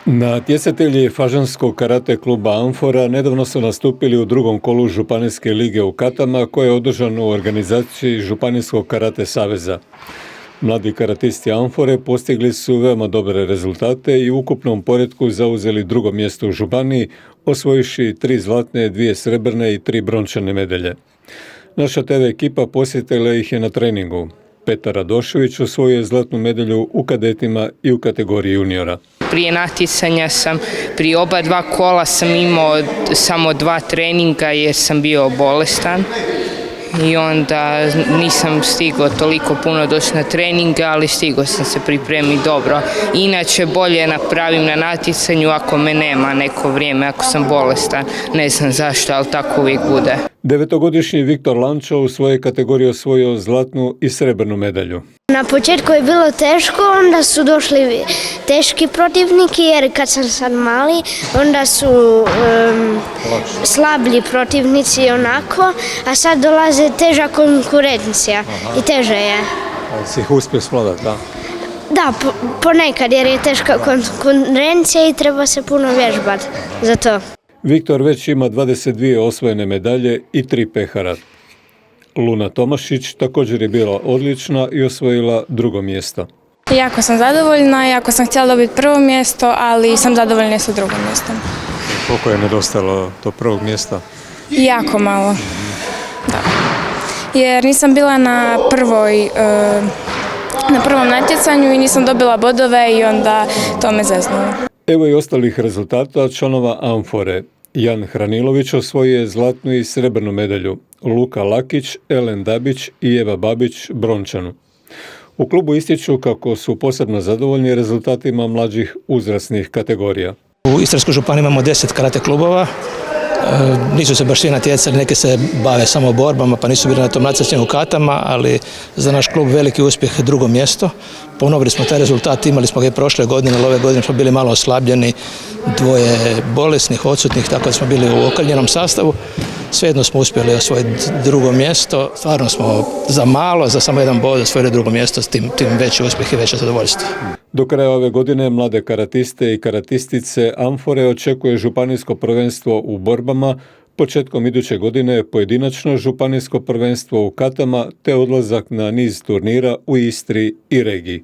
Natjecatelji Fažanskog karate kluba Amfora nedavno su nastupili u drugom kolu Županijske lige u Katama koje je održano u organizaciji Županijskog karate saveza. Mladi karatisti Amfore postigli su veoma dobre rezultate i u ukupnom poretku zauzeli drugo mjesto u županiji, osvojivši 3 zlatne, 2 srebrne i 3 brončane medalje. Naša TV ekipa posjetila ih je na treningu. Petar Radošević osvojio je zlatnu medalju u kadetima i u kategoriji juniora. Prije natjecanja prije oba 2 kola sam imao samo 2 treninga jer sam bio bolestan i onda nisam stigao toliko puno doći na treninge, ali stigao sam se pripremiti dobro. Inače bolje napravim na natjecanju ako me nema neko vrijeme, ako sam bolestan. Ne znam zašto, ali tako uvijek bude. 9-godišnji Viktor Lančo u svojoj kategoriji osvojio zlatnu i srebrnu medalju. Na početku je bilo teško, onda su došli teški protivniki jer kad sam sad mali, onda su slablji protivnici onako, a sad dolaze teža konkurencija i teže je. Si ih uspio svladati, da? Da, ponekad jer je teška konkurencija i treba se puno vježbati za to. Viktor već ima 22 osvojene medalje i 3 pehara. Luna Tomašić također je bila odlična i osvojila drugo mjesto. Jako sam zadovoljna, jako sam htjela dobiti prvo mjesto, ali sam zadovoljna sa drugom mjestom. Koliko je nedostalo do prvog mjesta? Jako malo, da. Jer nisam bila na prvom natjecanju i nisam dobila bodove i onda to me zeznulo. Evo i ostalih rezultata članova Amfore. Jan Hranilović osvojio je zlatnu i srebrnu medalju, Luka Lakić, Elen Dabić i Eva Babić brončanu. U klubu ističu kako su posebno zadovoljni rezultatima mlađih uzrasnih kategorija. U Istarskoj županiji imamo 10 karate klubova. Nisu se baš svi natjecali, neki se bave samo borbama pa nisu bili na tom natjecanju u Katama, ali za naš klub veliki uspjeh drugo mjesto. Ponovili smo taj rezultat, imali smo ga i prošle godine, ali ove godine smo bili malo oslabljeni, 2 bolesnih, odsutnih, tako da smo bili u okaljenom sastavu. Svejedno smo uspjeli osvojiti drugo mjesto, stvarno smo za samo 1 bod osvojili drugo mjesto, s tim veći uspjeh i veće zadovoljstvo. Do kraja ove godine mlade karatiste i karatistice Amfore očekuje županijsko prvenstvo u borbama, početkom iduće godine pojedinačno županijsko prvenstvo u Katama te odlazak na niz turnira u Istri i regiji.